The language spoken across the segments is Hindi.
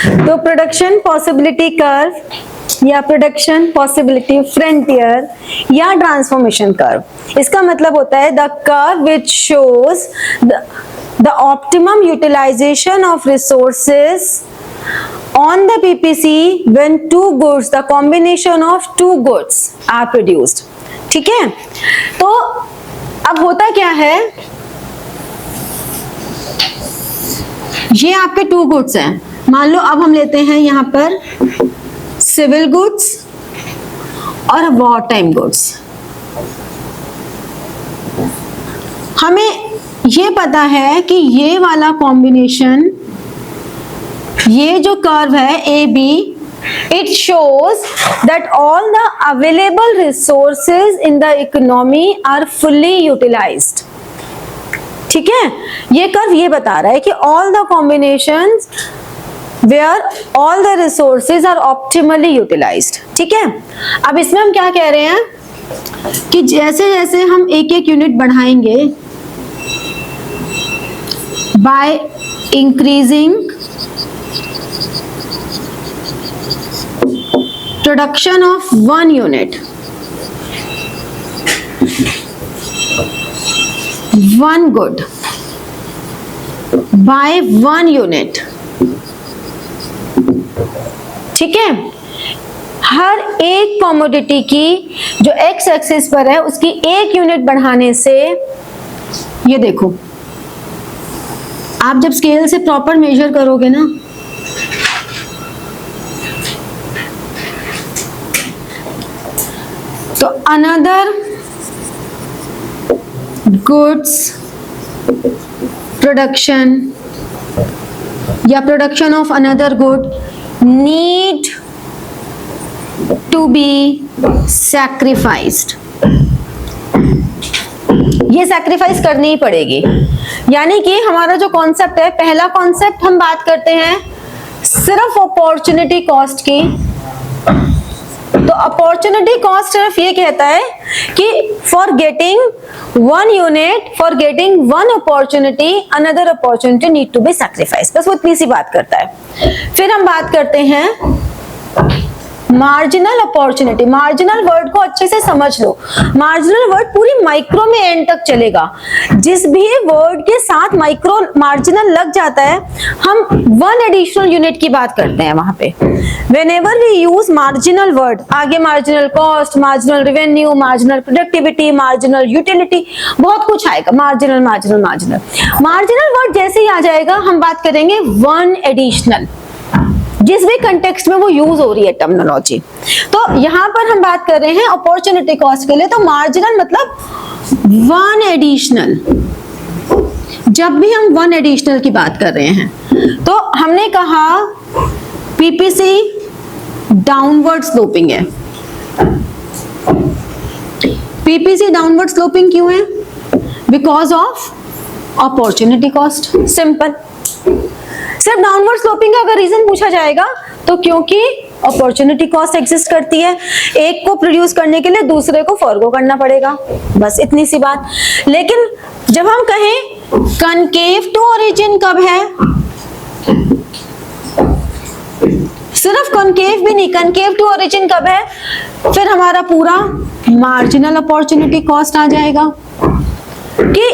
तो प्रोडक्शन पॉसिबिलिटी कर्व या प्रोडक्शन पॉसिबिलिटी फ्रंटियर या ट्रांसफॉर्मेशन कर्व, इसका मतलब होता है the curve which shows the optimum utilization of resources on the PPC when two goods, the combination of two goods are produced. ठीक है, तो अब होता क्या है, ये आपके टू गुड्स हैं, मान लो अब हम लेते हैं यहां पर सिविल गुड्स और वॉर टाइम गुड्स। हमें ये पता है कि ये वाला कॉम्बिनेशन, ये जो कर्व है A B, it shows that all the available resources in the economy are fully utilized. ठीक है, ये कर्व ये बता रहा है कि all the combinations where all the resources are optimally utilized. ठीक है, अब इसमें हम क्या कह रहे हैं कि जैसे जैसे हम एक एक यूनिट बढ़ाएंगे by increasing production of one unit, one good by one unit। ठीक है, हर एक कमोडिटी की जो एक्स एक्सिस पर है उसकी एक यूनिट बढ़ाने से, ये देखो आप जब स्केल से प्रॉपर मेजर करोगे ना, तो अनदर गुड्स प्रोडक्शन या production of another good need to be sacrificed. ये सैक्रिफाइस करनी ही पड़ेगी, यानी कि हमारा जो कॉन्सेप्ट है, पहला कॉन्सेप्ट हम बात करते हैं सिर्फ अपॉर्चुनिटी कॉस्ट की। तो अपॉर्चुनिटी कॉस्ट सिर्फ ये कहता है कि for getting one unit, for getting one opportunity, another opportunity need to be sacrifice, बस वो इतनी सी बात करता है। फिर हम बात करते हैं मार्जिनल अपॉर्चुनिटी। मार्जिनल वर्ड को अच्छे से समझ लो, मार्जिनल वर्ड पूरी माइक्रो में एंड तक चलेगा। जिस भी वर्ड के साथ माइक्रो मार्जिनल लग जाता है, हम वन एडिशनल यूनिट की बात करते हैं वहां पे। Whenever we use marginal word, आगे marginal cost, marginal revenue, marginal productivity, marginal utility, बहुत कुछ आएगा। Marginal marginal marginal marginal word जैसे ही आ जाएगा, हम बात करेंगे वन एडिशनल, जिस भी कंटेक्स्ट में वो यूज हो रही है टर्मिनोलॉजी। तो यहां पर हम बात कर रहे हैं अपॉर्चुनिटी कॉस्ट के लिए, तो मार्जिनल मतलब वन एडिशनल। जब भी हम वन एडिशनल की बात कर रहे हैं, तो हमने कहा पीपीसी डाउनवर्ड स्लोपिंग है। पीपीसी डाउनवर्ड स्लोपिंग क्यों है? Because of opportunity cost. Simple, सिर्फ डाउनवर्ड स्लोपिंग का अगर रीजन पूछा जाएगा तो क्योंकि अपॉर्चुनिटी कॉस्ट एग्जिस्ट करती है, एक को प्रोड्यूस करने के लिए दूसरे को फॉरगो करना पड़ेगा, बस इतनी सी बात। लेकिन जब हम कहें कनकेव टू ओरिजिन कब है, सिर्फ कनकेव भी नहीं, कनकेव टू ओरिजिन कब है, फिर हमारा पूरा मार्जिनल अपॉर्चुनिटी कॉस्ट आ जाएगा कि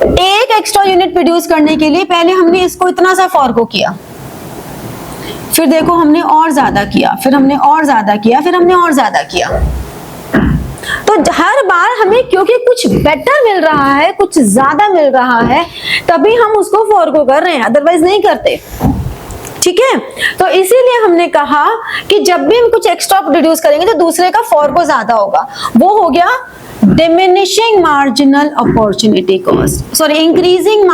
एक एक्स्ट्रा यूनिट प्रोड्यूस करने के लिए पहले हमने इसको इतना सा फॉरगो किया, फिर देखो हमने और ज्यादा किया, फिर हमने और ज्यादा किया, फिर हमने और ज्यादा किया। तो हर बार हमें क्योंकि कुछ बेटर मिल रहा है, कुछ ज्यादा मिल रहा है, तभी हम उसको फॉरगो कर रहे हैं, अदरवाइज नहीं करते। ठीक है, तो इसीलिए हमने कहा कि जब भी हम कुछ एक्स्ट्रा प्रोड्यूस करेंगे तो दूसरे का फॉरगो ज्यादा होगा। वो हो गया diminishing marginal opportunity cost, sorry increasing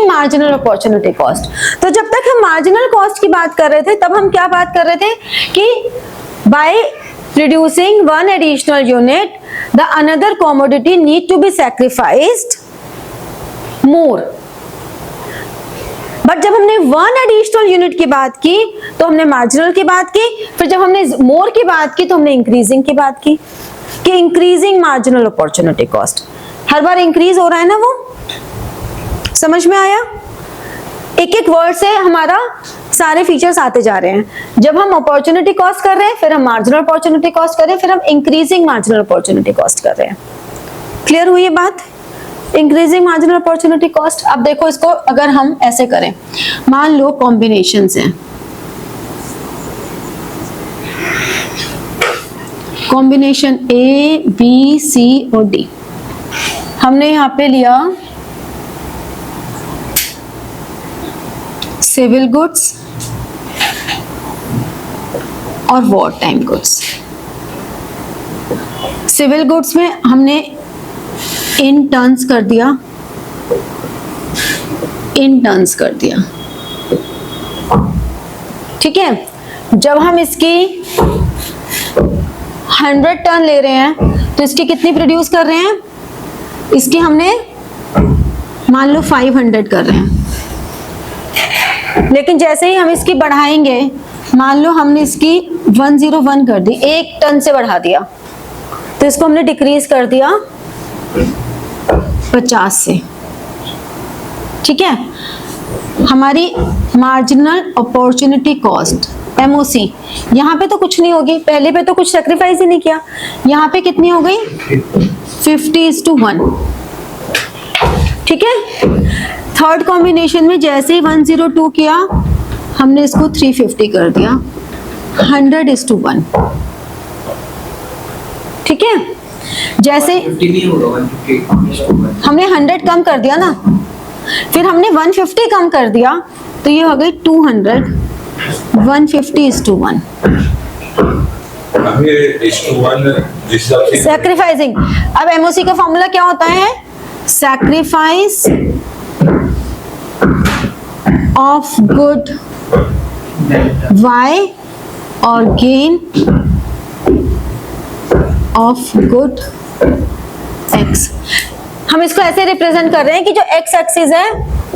marginal opportunity cost. तो जब तक हम मार्जिनल कॉस्ट की बात कर रहे थे, तब हम क्या बात कर रहे थे कि by producing one additional unit the another commodity need to be sacrificed more. But जब हमने वन एडिशनल यूनिट की बात की तो हमने मार्जिनल की बात की, फिर जब हमने मोर की बात की तो हमने इंक्रीजिंग की बात की कि इंक्रीजिंग मार्जिनल अपॉर्चुनिटी कॉस्ट। हर बार इंक्रीज हो रहा है ना वो, समझ में आया? एक एक वर्ड से हमारा सारे फीचर्स आते जा रहे हैं। जब हम अपॉर्चुनिटी कॉस्ट कर रहे हैं, फिर हम मार्जिनल अपॉर्चुनिटी कॉस्ट कर रहे हैं, फिर हम इंक्रीजिंग मार्जिनल अपॉर्चुनिटी कॉस्ट कर रहे हैं। क्लियर हुई ये बात? Increasing marginal opportunity cost. अब देखो इसको अगर हम ऐसे करें, मान लो कॉम्बिनेशंस हैं, कॉम्बिनेशन ए बी सी और डी। हमने यहां पे लिया सिविल गुड्स और war time goods. Civil goods में हमने इन टर्न्स कर दिया, इन टर्न्स कर दिया, ठीक है। जब हम इसकी 100 टन ले रहे हैं तो इसकी कितनी प्रोड्यूस कर रहे हैं? इसकी हमने मान लो 500 कर रहे हैं, लेकिन जैसे ही हम इसकी बढ़ाएंगे, मान लो हमने इसकी 101 कर दी, 1 टन से बढ़ा दिया, तो इसको हमने डिक्रीज कर दिया 50 से, ठीक है। हमारी मार्जिनल अपॉर्चुनिटी कॉस्ट MOC यहाँ पे तो कुछ नहीं होगी, पहले पे तो कुछ सेक्रीफाइस ही नहीं किया, यहाँ पे कितनी हो गई? 50:1, ठीक है। थर्ड कॉम्बिनेशन में जैसे ही 102 किया, हमने इसको 350 कर दिया, 100:1, ठीक है। जैसे हमने 100 कम कर दिया ना, फिर हमने 150 कम कर दिया, तो ये हो गई 200, 150:1। सैक्रिफाइसिंग। अब MOC का फॉर्मूला क्या होता है? सैक्रिफाइस ऑफ गुड Y और गेन ऑफ गुड X। हम इसको ऐसे रिप्रेजेंट कर रहे हैं कि जो X एक्सिस है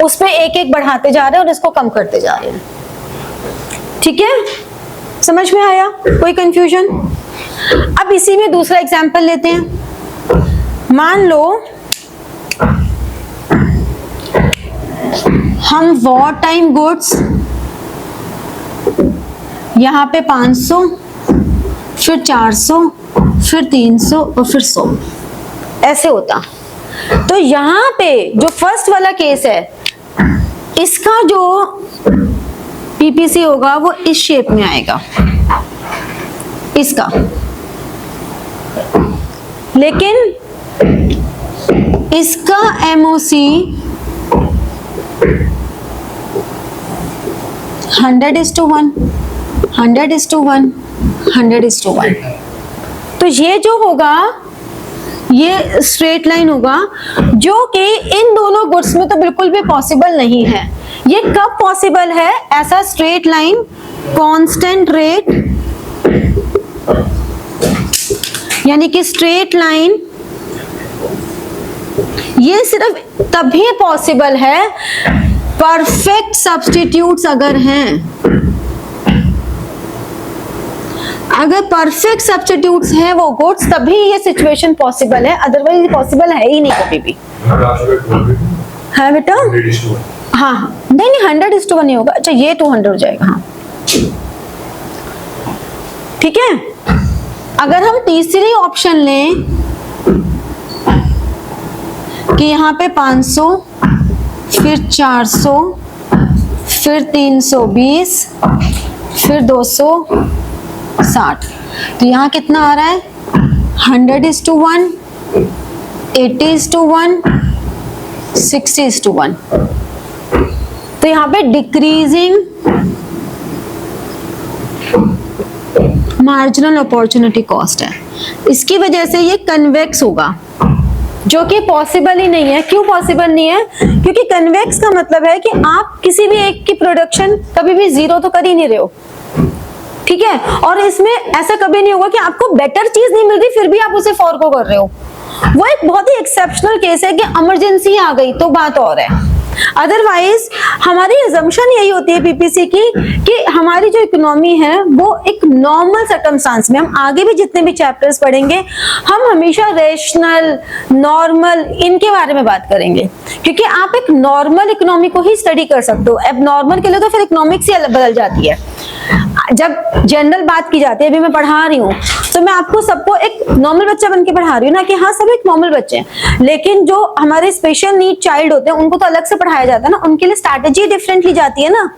उस पे एक एक बढ़ाते जा रहे हैं और इसको कम करते जा रहे हैं, ठीक है। समझ में आया? कोई कंफ्यूजन? अब इसी में दूसरा एग्जांपल लेते हैं। मान लो हम वॉर टाइम गुड्स यहाँ पे 500, फिर 400, फिर 300 और फिर 100 ऐसे होता। तो यहाँ पे जो फर्स्ट वाला केस है, इसका जो PPC होगा वो इस शेप में आएगा इसका, लेकिन इसका MOC 100:1, 100:1, 100:1। तो ये जो होगा ये स्ट्रेट लाइन होगा, जो कि इन दोनों गुड्स में तो बिल्कुल भी पॉसिबल नहीं है। ये कब पॉसिबल है ऐसा स्ट्रेट लाइन कांस्टेंट रेट, यानी कि स्ट्रेट लाइन ये सिर्फ तभी पॉसिबल है परफेक्ट सब्स्टिट्यूट्स अगर हैं। अगर परफेक्ट सब्स्टिट्यूट्स हैं वो गुड्स, तभी ये सिचुएशन पॉसिबल है, अदरवाइज पॉसिबल है ही नहीं कभी भी। है बेटा? हाँ नहीं 100:1 नहीं होगा। अच्छा ये 200 हो जाएगा, हाँ ठीक है। अगर हम तीसरी ऑप्शन लें कि यहाँ पे 500, फिर 400, फिर 320, फिर 260, तो यहाँ कितना आ रहा है? 100:1, 80:1, 60:1। तो यहाँ पे डिक्रीजिंग मार्जिनल अपॉर्चुनिटी कॉस्ट है। इसकी वजह से ये कन्वेक्स होगा, जो कि पॉसिबल ही नहीं है। क्यों पॉसिबल नहीं है? क्योंकि कन्वेक्स का मतलब है कि आप किसी भी एक की प्रोडक्शन कभी भी जीरो तो कर ही नहीं रहे हो, ठीक है। और इसमें ऐसा कभी नहीं होगा कि आपको बेटर चीज नहीं मिल रही फिर भी आप उसे फॉरगो कर रहे हो। वो एक बहुत ही एक्सेप्शनल केस है कि इमरजेंसी आ गई तो बात और है। अदरवाइज हमारी अजम्पशन यही होती है पीपीसी की कि हमारी जो इकोनॉमी है वो एक नॉर्मल सर्कमस्टांस में, हम आगे भी जितने भी चैप्टर्स पढ़ेंगे हम हमेशा रेशनल, नॉर्मल इनके बारे में बात करेंगे, क्योंकि आप एक नॉर्मल इकोनॉमी को ही स्टडी कर सकते हो। अब नॉर्मल के लिए तो फिर इकोनॉमिक्स ही बदल जाती है। जब जनरल बात की जाती है, अभी मैं पढ़ा रही हूँ तो मैं आपको सबको एक नॉर्मल बच्चा बन के पढ़ा रही हूँ ना, कि हाँ सब एक नॉर्मल बच्चे हैं, लेकिन जो हमारे स्पेशल नीड चाइल्ड होते हैं उनको तो अलग से पढ़ाया जाता है ना, उनके लिए स्ट्रैटेजी डिफरेंट ली जाती है ना,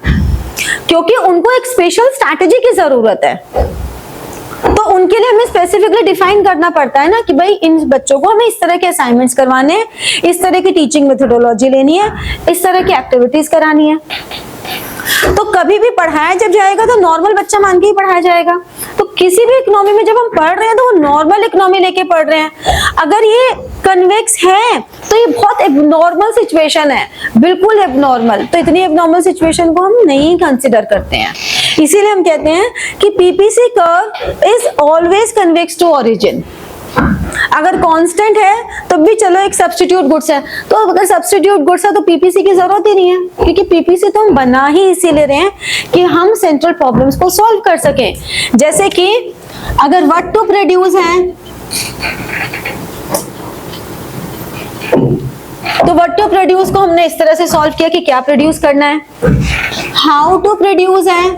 क्योंकि उनको एक स्पेशल स्ट्रैटेजी की जरूरत है। तो उनके लिए हमें स्पेसिफिकली डिफाइन करना पड़ता है ना कि भाई इन बच्चों को हमें इस तरह के असाइनमेंट्स करवाने हैं, इस तरह की टीचिंग मेथोडोलॉजी लेनी है, इस तरह की एक्टिविटीज करानी है। तो कभी भी पढ़ाया जब जाएगा तो नॉर्मल बच्चा मान के ही पढ़ाया जाएगा। तो किसी भी इकोनॉमी में जब हम पढ़ रहे हैं तो वो नॉर्मल इकोनॉमी लेके पढ़ रहे हैं। अगर ये कन्वेक्स है तो ये बहुत एबनॉर्मल सिचुएशन है, बिल्कुल एबनॉर्मल। तो इतनी एबनॉर्मल सिचुएशन को हम नहीं कंसिडर करते हैं, इसीलिए हम कहते हैं कि PPC curve is always convex to origin. अगर कांस्टेंट है तो भी चलो एक सब्स्टिट्यूट गुड्स है, तो अगर सब्स्टिट्यूट गुड्स है तो पीपीसी की जरूरत ही नहीं है, क्योंकि पीपीसी तो हम बना ही इसीलिए रहे हैं कि हम सेंट्रल प्रॉब्लम्स को सॉल्व कर सकें। जैसे कि अगर व्हाट टू प्रोड्यूस है तो व्हाट टू प्रोड्यूस को हमने इस तरह से सॉल्व किया कि क्या प्रोड्यूस करना है। हाउ टू प्रोड्यूस है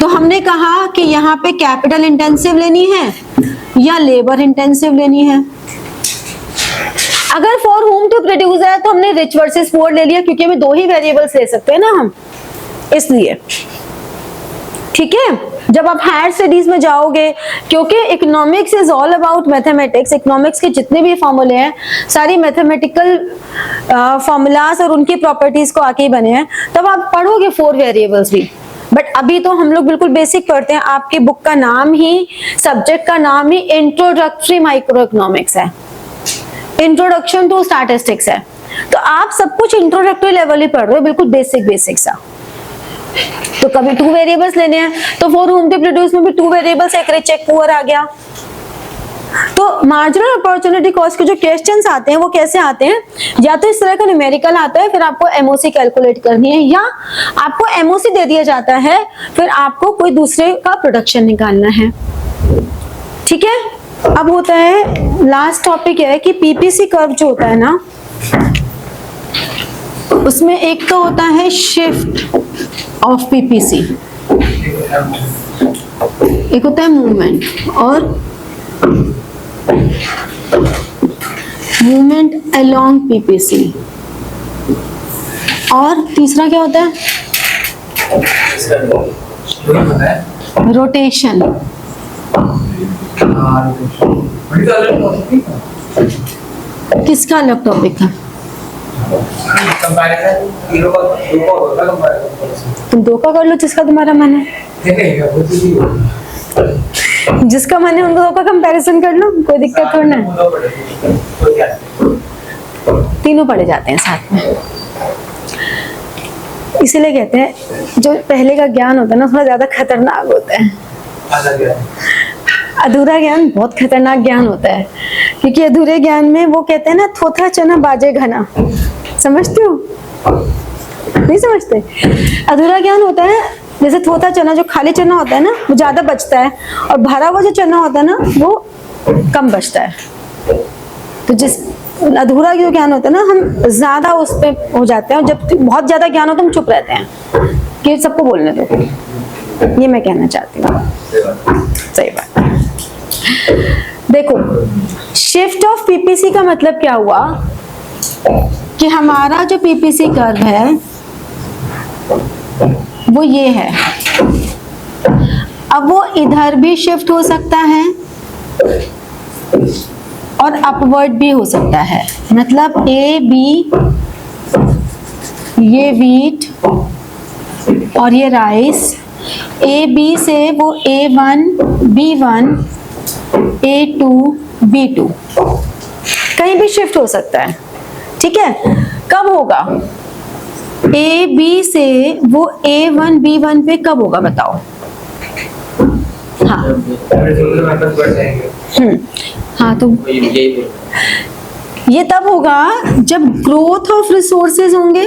तो हमने कहा कि यहाँ पे कैपिटल इंटेंसिव लेनी है या लेबर इंटेंसिव लेनी है। अगर फॉर होम टू प्रोड्यूस है तो हमने रिच वर्सेस पुअर ले लिया, क्योंकि हमें दो ही वेरिएबल्स ले सकते हैं ना हम, इसलिए। ठीक है, जब आप हायर स्टडीज में जाओगे, क्योंकि economics is all about mathematics, economics के जितने भी फॉर्मूले हैं सारी मैथमेटिकल फॉर्मूलाज और उनकी प्रॉपर्टीज को आके ही बने हैं, तब आप पढ़ोगे 4 वेरिएबल्स भी। बट अभी तो हम लोग बिल्कुल बेसिक पढ़ते हैं। आपकी बुक का नाम ही, सब्जेक्ट का नाम ही इंट्रोडक्टरी माइक्रो इकोनॉमिक्स है, इंट्रोडक्शन टू स्टैटिस्टिक्स है। तो आप सब कुछ इंट्रोडक्टरी लेवल ही पढ़ रहे हो, बिल्कुल बेसिक सा। तो कभी 2 वेरिएबल्स लेने हैं तो फॉर होम टू प्रोड्यूस में भी 2 वेरिएबल्स, एक रिच एक पुअर आ गया। तो मार्जिनल अपॉर्चुनिटी कॉस्ट के जो क्वेश्चंस आते हैं वो कैसे आते हैं, या तो इस तरह का न्यूमेरिकल आता है, फिर आपको एमओसी कैलकुलेट करनी है, या आपको एमओसी दे दिया जाता है, फिर आपको कोई दूसरे का प्रोडक्शन निकालना है। ठीक है, अब होता है लास्ट टॉपिक है कि पीपीसी कर्व जो होता है ना, उसमें एक तो होता है शिफ्ट ऑफ पीपीसी, एक होता है मूवमेंट और मूवमेंट अलोंग पीपीसी, और तीसरा क्या होता है, रोटेशन। किसका अलग टॉपिक था? तुम 2 का कर लो, जिसका तुम्हारा मन है। जिसका मन है उनको 2 का कंपैरिजन कर लो, कोई दिक्कत थोड़ी ना, तीनों पढ़े जाते हैं साथ में। इसीलिए कहते हैं जो पहले का ज्ञान होता है ना थोड़ा ज्यादा खतरनाक होता है। अधूरा ज्ञान बहुत खतरनाक ज्ञान होता है, क्योंकि अधूरे ज्ञान में वो कहते हैं ना, थोथा चना बाजे घना। समझते हो? नहीं समझते? अधूरा ज्ञान होता है जैसे थोथा चना, जो खाली चना होता है ना वो ज्यादा बचता है, और भरा हुआ जो चना होता है ना वो कम बचता है। तो जिस अधूरा जो ज्ञान होता है ना, हम ज्यादा उस पे हो जाते हैं, और जब बहुत ज्यादा ज्ञान हो तो हम चुप रहते हैं कि सबको बोलने दो। ये मैं कहना चाहती हूँ। सही बात। देखो, शिफ्ट ऑफ पीपीसी का मतलब क्या हुआ कि हमारा जो पीपीसी कर्व है वो ये है। अब वो इधर भी शिफ्ट हो सकता है और अपवर्ड भी हो सकता है, मतलब ए बी, ये वीट और ये राइस, ए बी से वो A1 B1 A2 B2 कहीं भी शिफ्ट हो सकता है। ठीक है, कब होगा? ए बी से वो A1 B1 पे कब होगा बताओ? हाँ हाँ, तो ये तब होगा जब ग्रोथ ऑफ रिसोर्सेज होंगे,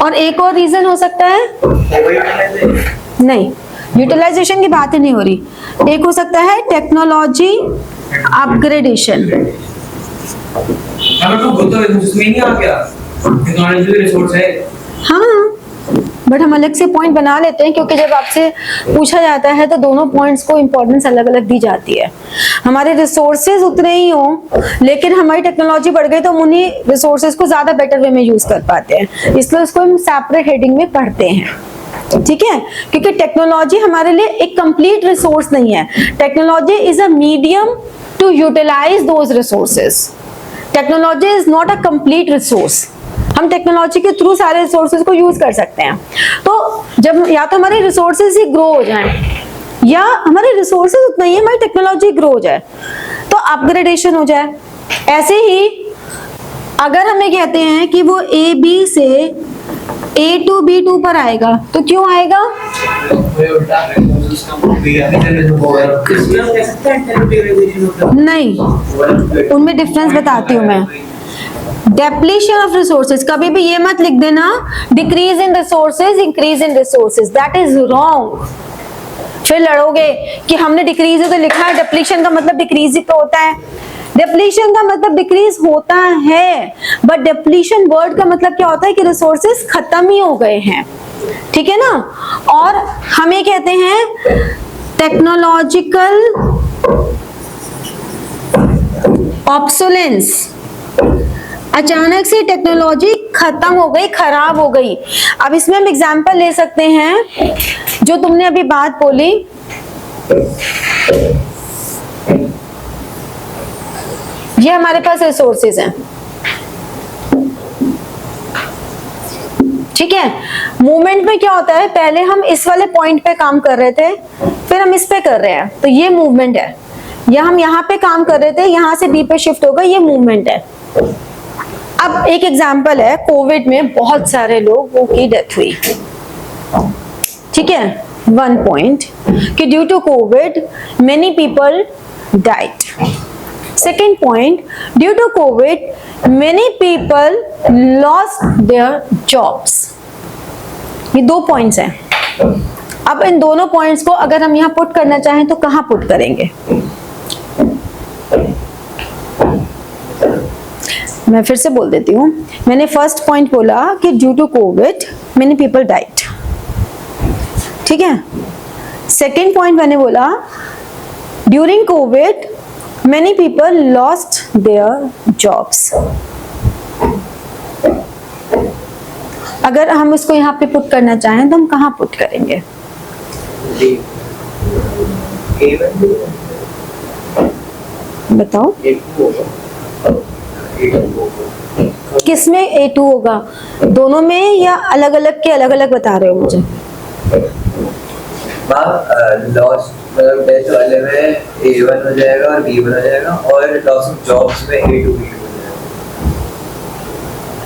और एक और रीजन हो सकता है, नहीं यूटिलाइजेशन की बात ही नहीं हो रही, एक हो सकता है टेक्नोलॉजी अपग्रेडेशन। हाँ, बट हम अलग से पॉइंट बना लेते हैं, क्योंकि जब आपसे पूछा जाता है तो दोनों पॉइंट्स को इंपॉर्टेंस अलग अलग दी जाती है। हमारे रिसोर्सेज उतने ही हो, लेकिन हमारी टेक्नोलॉजी बढ़ गई तो हम उन्हीं रिसोर्सेज को ज्यादा बेटर वे में यूज कर पाते हैं, इसलिए उसको हम सेपरेट हेडिंग में पढ़ते हैं। ठीक है, क्योंकि टेक्नोलॉजी हमारे लिए एक कंप्लीट रिसोर्स नहीं है। Technology is a medium to utilize those resources. Technology is not a complete resource. हम टेक्नोलॉजी के थ्रू सारे रिसोर्सेज को यूज कर सकते हैं। तो जब या तो हमारे रिसोर्सेज ही ग्रो हो जाएं, या हमारे रिसोर्सेज उतना ही हमारी टेक्नोलॉजी ग्रो हो जाए, तो अपग्रेडेशन हो जाए। ऐसे ही अगर हमें कहते हैं कि वो ए बी से A to B2 पर आएगा, तो क्यों आएगा? नहीं, उनमें डिफरेंस बताती हूँ मैं। डेप्लीशन ऑफ रिसोर्सेज, कभी भी ये मत लिख देना decrease in resources increase in resources, that is wrong. फिर लड़ोगे कि हमने डिक्रीज तो लिखा है, डेप्लीशन का मतलब डिक्रीज ही तो होता है। डेप्लीशन का मतलब डिक्रीज होता है, बट डेप्लीशन वर्ड का मतलब क्या होता है कि रिसोर्सेज खत्म ही हो गए हैं। ठीक है ना। और हमें कहते हैं टेक्नोलॉजिकल ऑब्सोलेंस, अचानक से टेक्नोलॉजी खत्म हो गई, खराब हो गई। अब इसमें हम एग्जांपल ले सकते हैं, जो तुमने अभी बात बोली, ये हमारे पास रिसोर्सेज हैं, ठीक है। मूवमेंट में क्या होता है, पहले हम इस वाले पॉइंट पे काम कर रहे थे, फिर हम इस पे कर रहे हैं, तो ये मूवमेंट है। या हम यहाँ पे काम कर रहे थे, यहाँ से बी पे शिफ्ट हो गए, ये मूवमेंट है। अब एक एग्जांपल है, कोविड में बहुत सारे लोगों की डेथ हुई, ठीक है। वन पॉइंट कि due to Covid many people died. Second point, due to Covid many people lost their jobs. ये दो पॉइंट्स हैं। अब इन दोनों पॉइंट्स को अगर हम यहाँ पुट करना चाहें तो कहाँ पुट करेंगे? मैं फिर से बोल देती हूँ। मैंने फर्स्ट पॉइंट बोला कि due to Covid many people died, ठीक है। सेकेंड पॉइंट मैंने बोला during Covid many people lost their jobs। अगर हम इसको यहाँ पे पुट करना चाहें तो हम कहाँ पुट करेंगे? बताओ किसमें A2 होगा? दोनों में या अलग अलग के अलग अलग बता रहे हो मुझे? लॉस्ट मतलब डेथ वाले में A1 हो जाएगा और B1 हो जाएगा, और लॉस ऑफ जॉब्स में A2 B2 हो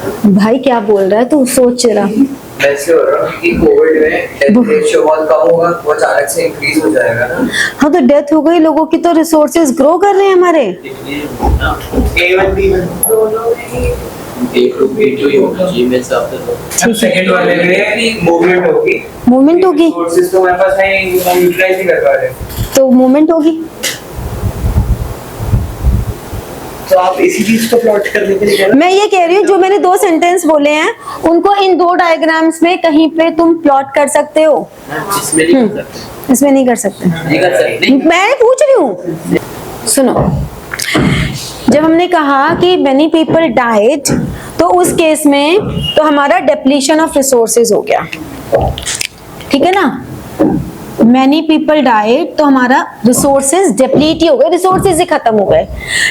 जाएगा। भाई क्या बोल रहा है तू? सोच रहा। मैं इससे बोल रहा हूँ कि कोविड में डेथ रेशियो बहुत कम होगा, वो अचानक से इंक्रीज हो जाएगा ना। हाँ तो डेथ हो गई लोगों की, तो रिसोर्सेज ग्रो कर रहे हैं हमारे। A1 B1 दोनों में A2 B2 ही होगा जी मेरे हिसाब से। सेकंड वाले में मूवमेंट होगी, मूवमेंट होगी, रिसोर्सेज तो हमारे पास है, हम यूटिलाइज नहीं कर पा रहे, तो मूवमेंट होगी। तो आप इसी चीज को प्लॉट कर देते। मैं ये कह रही हूँ जो मैंने दो सेंटेंस बोले हैं उनको इन दो डायग्राम्स में कहीं पे तुम प्लॉट कर सकते हो। इसमें नहीं कर सकते, इसमें नहीं कर सकते, नहीं कर सकते। मैं पूछ रही हूँ। सुनो, जब हमने कहा कि many people died, तो उस केस में तो हमारा डेप्लीशन ऑफ रिसोर्सेज हो गया, ठीक है ना। many people died तो हमारा रिसोर्सेज डिप्लीट ही हो गए, रिसोर्सेज ही खत्म हो गए।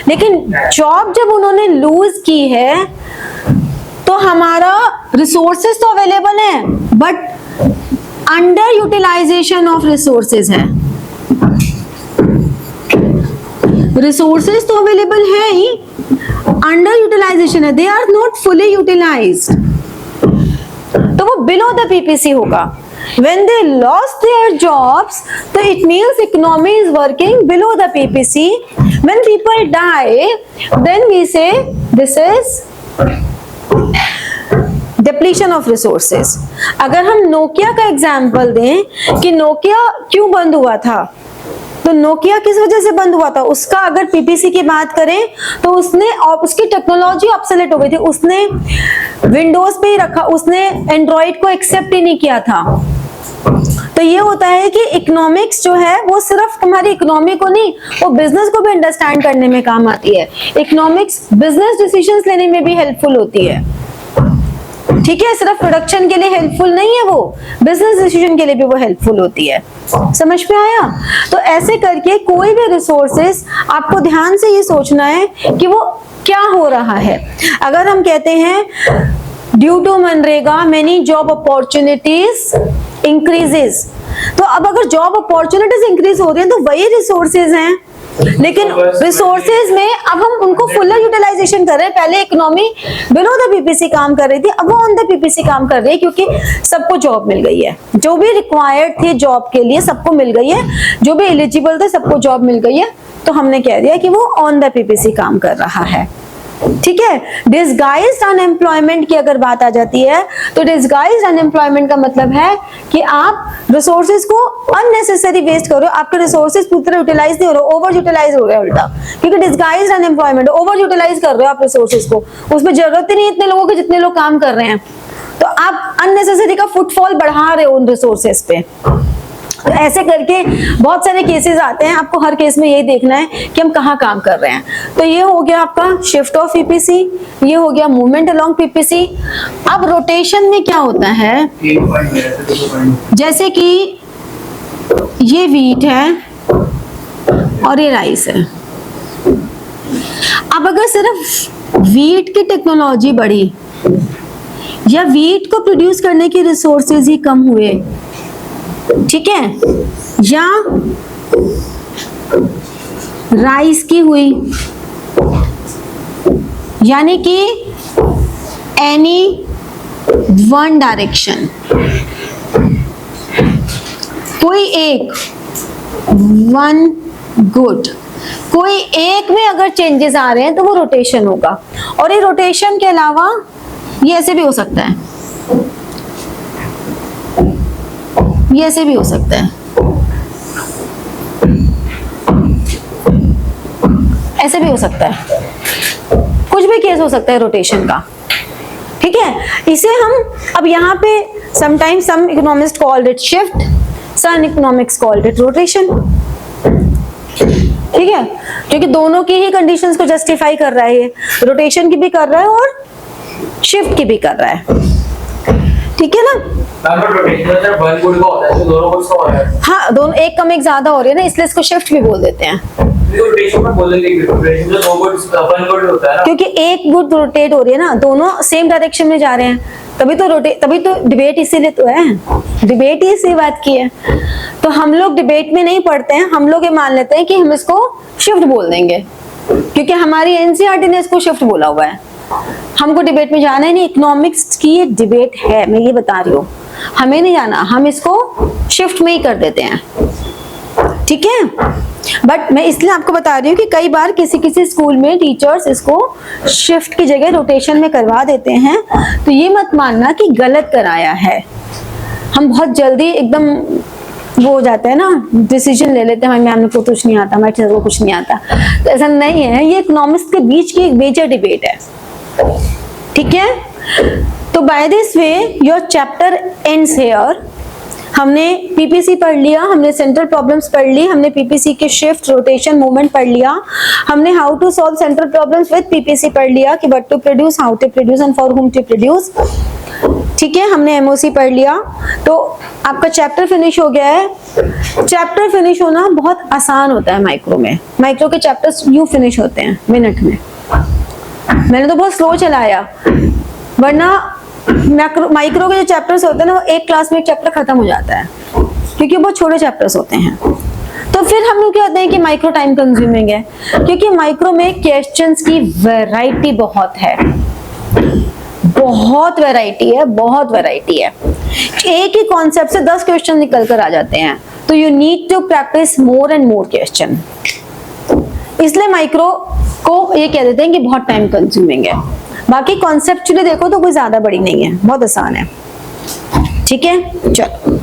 लेकिन जॉब जब उन्होंने लूज की है तो हमारा रिसोर्सेज तो अवेलेबल है, but under utilization of resources है। रिसोर्सेज तो अवेलेबल है ही, अंडर यूटिलाइजेशन है, they are not fully utilized, तो वो बिलो द पीपीसी होगा। when they lost their jobs, so it means economy is working below the PPC. When people die, then we say this is depletion of resources. अगर हम नोकिया का एग्जाम्पल दें कि नोकिया क्यों बंद हुआ था, तो नोकिया किस वजह से बंद हुआ था, उसका अगर पीपीसी की बात करें तो उसने और उसकी टेक्नोलॉजी ऑब्सोलेट हो गई थी, उसने विंडोज पे ही रखा, उसने एंड्रॉइड को एक्सेप्ट ही नहीं किया था। तो ये होता है कि इकोनॉमिक्स जो है वो सिर्फ तुम्हारी इकोनॉमी को नहीं, वो बिजनेस को भी अंडरस्टैंड करने में काम आती है। इकोनॉमिक्स बिजनेस डिसीजंस लेने में भी हेल्पफुल होती है, ठीक है, सिर्फ प्रोडक्शन के लिए हेल्पफुल नहीं है, वो बिजनेस डिसीजन के लिए भी वो हेल्पफुल होती है। समझ में आया? तो ऐसे करके कोई भी रिसोर्सेस आपको ध्यान से ये सोचना है कि वो क्या हो रहा है। अगर हम कहते हैं ड्यू टू मनरेगा मेनी जॉब अपॉर्चुनिटीज इंक्रीजेस, तो अब अगर जॉब अपॉर्चुनिटीज इंक्रीज हो रही हैं तो वही रिसोर्सेज हैं, लेकिन रिसोर्सेज में अब हम उनको फुल्ल यूटिलाइजेशन कर रहे हैं। पहले इकोनॉमी बिलो द पीपीसी काम कर रही थी, अब वो ऑन द पीपीसी काम कर रही है, क्योंकि सबको जॉब मिल गई है, जो भी रिक्वायर्ड थे जॉब के लिए सबको मिल गई है, जो भी एलिजिबल थे सबको जॉब मिल गई है, तो हमने कह दिया कि वो ऑन द पीपीसी काम कर रहा है। ठीक है, डिसगाइज्ड अनएम्प्लॉयमेंट की अगर बात आ जाती है तो डिसगाइज्ड अनएम्प्लॉयमेंट का मतलब है कि आप रिसोर्सेज को अननेसेसरी वेस्ट कर रहे हो, आपके रिसोर्सेज पूरी तरह यूटिलाइज नहीं हो रहे, ओवर यूटिलाइज हो रहे हैं उल्टा, क्योंकि डिसगाइज्ड अनएम्प्लॉयमेंट, ओवर यूटिलाइज कर रहे हो आप रिसोर्सेज को, उसमें जरूरत ही नहीं इतने लोगों की जितने लोग काम कर रहे हैं, तो आप अननेसेसरी का फुटफॉल बढ़ा रहे हो उन रिसोर्सेज पे। तो ऐसे करके बहुत सारे केसेस आते हैं, आपको हर केस में यही देखना है कि हम कहाँ काम कर रहे हैं। तो ये हो गया आपका शिफ्ट ऑफ पीपीसी, ये हो गया मूवमेंट अलोंग पीपीसी। अब रोटेशन में क्या होता है, जैसे कि ये वीट है और ये राइस है। अब अगर सिर्फ वीट की टेक्नोलॉजी बढ़ी या वीट को प्रोड्यूस करने के रिसोर्सेज ही कम हुए, ठीक है, या राइस की हुई, यानी कि एनी वन डायरेक्शन, कोई एक वन गुड, कोई एक में अगर चेंजेस आ रहे हैं तो वो रोटेशन होगा। और ये रोटेशन के अलावा ये ऐसे भी हो सकता है, ये ऐसे भी हो सकता है, ऐसे भी हो सकता है, कुछ भी केस हो सकता है रोटेशन का, ठीक है। इसे हम अब यहाँ पे sometimes some economist called it shift, some economics called it rotation, ठीक है, क्योंकि दोनों की ही कंडीशंस को जस्टिफाई कर रहा है, ये रोटेशन की भी कर रहा है और शिफ्ट की भी कर रहा है, ठीक है ना। हाँ, दोनों एक कम एक ज्यादा हो रही है ना, इसलिए इसको शिफ्ट भी बोल देते हैं, क्योंकि एक गुड रोटेट हो रही है ना, दोनों सेम डायरेक्शन में जा रहे हैं, तभी तो डिबेट इसीलिए तो है, डिबेट ही इसी बात की है। तो हम लोग डिबेट में नहीं पढ़ते हैं, हम लोग ये मान लेते हैं कि हम इसको शिफ्ट बोल देंगे, क्योंकि हमारी एनसीईआरटी ने इसको शिफ्ट बोला हुआ है। हमको डिबेट में जाना ही नहीं, इकोनॉमिक्स की ये डिबेट है, मैं ये बता रही हूँ, हमें नहीं जाना, हम इसको शिफ्ट में ही कर देते हैं, ठीक है। बट मैं इसलिए आपको बता रही हूँ कि कई बार किसी स्कूल में टीचर्स इसको शिफ्ट की जगह रोटेशन में करवा देते हैं, तो ये मत मानना कि गलत कराया है। हम बहुत जल्दी एकदम वो हो जाते हैं ना, डिसीजन ले लेते हैं, हमारी मैम को कुछ नहीं आता, हमारे टीचर को कुछ नहीं आता, तो ऐसा नहीं है, ये इकोनॉमिक्स के बीच की एक मेजर डिबेट है, ठीक है। तो by this way your chapter ends here. हमने पीपीसी पढ़ लिया, हमने सेंट्रल प्रॉब्लम्स पढ़ ली, हमने पीपीसी के शिफ्ट, रोटेशन, मूवमेंट पढ़ लिया, हमने how to solve central problems with PPC पढ़ लिया कि what to produce, how to produce and for whom to produce, ठीक है। हमने एमओसी पढ़ लिया, तो आपका चैप्टर फिनिश हो गया है। चैप्टर फिनिश होना बहुत आसान होता है माइक्रो में, माइक्रो के चैप्टर्स यूं फिनिश होते हैं मिनट में। मैंने तो बहुत स्लो चलाया, वरना माइक्रो के जो चैप्टर्स होते हैं ना, वो एक क्लास में एक चैप्टर खत्म हो जाता है, क्योंकि बहुत छोटे चैप्टर्स होते हैं। तो फिर हम लोग कहते हैं कि माइक्रो टाइम कंज्यूमिंग है, क्योंकि माइक्रो में क्वेश्चंस की वैरायटी बहुत है, बहुत वैरायटी है, बहुत वैरायटी है। एक ही कॉन्सेप्ट से 10 क्वेश्चन निकल कर आ जाते हैं, तो you need to practice more and more question. इसलिए माइक्रो को ये कह देते हैं कि बहुत टाइम कंज्यूमिंग है। बाकी कॉन्सेप्चुअली देखो तो कोई ज्यादा बड़ी नहीं है, बहुत आसान है। ठीक है, चलो।